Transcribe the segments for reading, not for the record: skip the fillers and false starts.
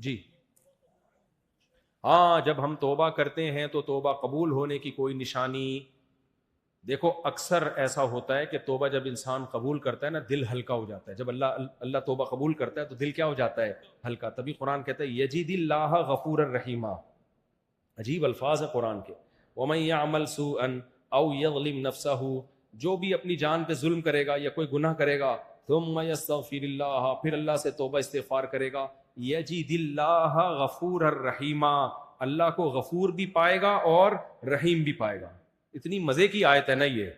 جی ہاں، جب ہم توبہ کرتے ہیں تو توبہ قبول ہونے کی کوئی نشانی؟ دیکھو اکثر ایسا ہوتا ہے کہ توبہ جب انسان قبول کرتا ہے نا، دل ہلکا ہو جاتا ہے. جب اللہ توبہ قبول کرتا ہے تو دل کیا ہو جاتا ہے؟ ہلکا. تبھی قرآن کہتا ہے یجید اللہ غفور الرحیمہ. عجیب الفاظ ہیں قرآن کے. ومن یعمل سوءا او یظلم نفسہ، جو بھی اپنی جان پہ ظلم کرے گا یا کوئی گناہ کرے گا، ثم یستغفر اللہ، پھر اللہ سے توبہ استغفار کرے گا، یجید اللہ غفور الرحیمہ، اللہ کو غفور بھی پائے گا اور رحیم بھی پائے گا. اتنی مزے کی آیت ہے نا یہ،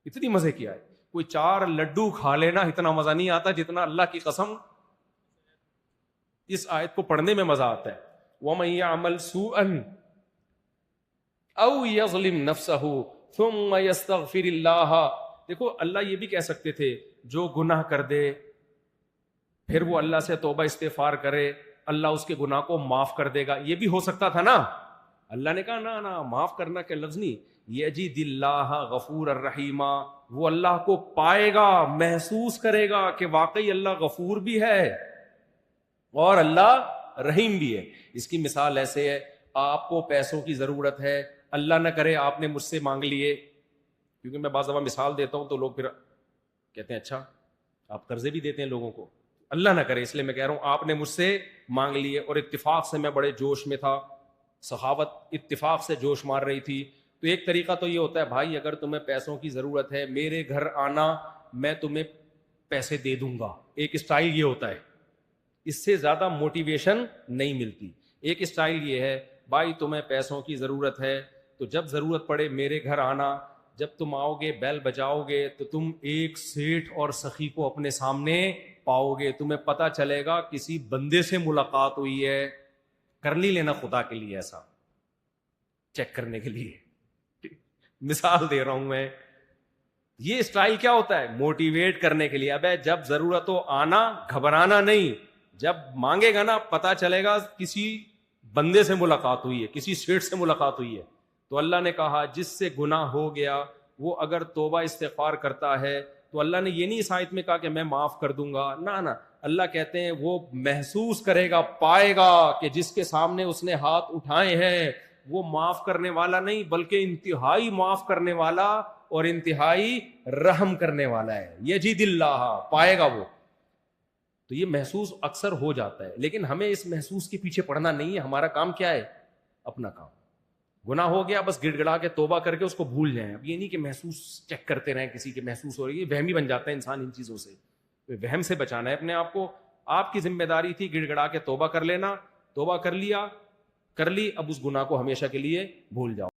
اتنی مزے کی آیت. کوئی 4 لڈو کھا لینا اتنا مزہ نہیں آتا جتنا اللہ کی قسم اس آیت کو پڑھنے میں مزہ آتا ہے. وَمَن يَعْمَلْ سُوءًا أَوْ يَظْلِمْ نَفْسَهُ ثُمَّ يَسْتَغْفِرِ اللَّهَ. دیکھو اللہ یہ بھی کہہ سکتے تھے جو گناہ کر دے پھر وہ اللہ سے توبہ استغفار کرے، اللہ اس کے گناہ کو معاف کر دے گا. یہ بھی ہو سکتا تھا نا. اللہ نے کہا نا نا، معاف کرنا کے لفظ نہیں، یجید اللہ غفور الرحیمہ. وہ اللہ کو پائے گا، محسوس کرے گا کہ واقعی اللہ غفور بھی ہے اور اللہ رحیم بھی ہے. اس کی مثال ایسے ہے، آپ کو پیسوں کی ضرورت ہے، اللہ نہ کرے آپ نے مجھ سے مانگ لیے، کیونکہ میں بعض دفعہ مثال دیتا ہوں تو لوگ پھر کہتے ہیں اچھا آپ قرضے بھی دیتے ہیں لوگوں کو. اللہ نہ کرے، اس لیے میں کہہ رہا ہوں آپ نے مجھ سے مانگ لیے اور اتفاق سے میں بڑے جوش میں تھا، سخاوت اتفاق سے جوش مار رہی تھی. تو ایک طریقہ تو یہ ہوتا ہے بھائی اگر تمہیں پیسوں کی ضرورت ہے میرے گھر آنا، میں تمہیں پیسے دے دوں گا. ایک اسٹائل یہ ہوتا ہے، اس سے زیادہ موٹیویشن نہیں ملتی. ایک اسٹائل یہ ہے بھائی تمہیں پیسوں کی ضرورت ہے تو جب ضرورت پڑے میرے گھر آنا، جب تم آؤ گے بیل بجاؤ گے تو تم ایک سیٹھ اور سخی کو اپنے سامنے پاؤ گے، تمہیں پتا چلے گا کسی بندے سے ملاقات ہوئی ہے. کر نہیں لینا خدا کے لیے ایسا، چیک کرنے کے لیے مثال دے رہا ہوں میں. یہ اسٹائل کیا ہوتا ہے؟ موٹیویٹ کرنے کے لیے. ابے جب ضرورت ہو آنا، گھبرانا نہیں. جب مانگے گا نا پتا چلے گا کسی بندے سے ملاقات ہوئی ہے، کسی سیٹھ سے ملاقات ہوئی ہے. تو اللہ نے کہا جس سے گناہ ہو گیا وہ اگر توبہ استغفار کرتا ہے تو اللہ نے یہ نہیں اس آیت میں کہا کہ میں معاف کر دوں گا، نہ اللہ کہتے ہیں وہ محسوس کرے گا، پائے گا کہ جس کے سامنے اس نے ہاتھ اٹھائے ہیں وہ معاف کرنے والا نہیں بلکہ انتہائی معاف کرنے والا اور انتہائی رحم کرنے والا ہے. یجید اللہ، پائے گا وہ. تو یہ محسوس اکثر ہو جاتا ہے، لیکن ہمیں اس محسوس کے پیچھے پڑنا نہیں ہے. ہمارا کام کیا ہے؟ اپنا کام. گناہ ہو گیا بس گڑ گڑا کے توبہ کر کے اس کو بھول جائیں. اب یہ نہیں کہ محسوس چیک کرتے رہیں کسی کے محسوس ہو رہی ہے، وہمی بن جاتا ہے انسان ان چیزوں سے. وہم سے بچانا ہے اپنے آپ کو. آپ کی ذمہ داری تھی گڑ گڑا کے توبہ کر لینا، توبہ کر لیا، کر لی، اب اس گناہ کو ہمیشہ کے لیے بھول جاؤ.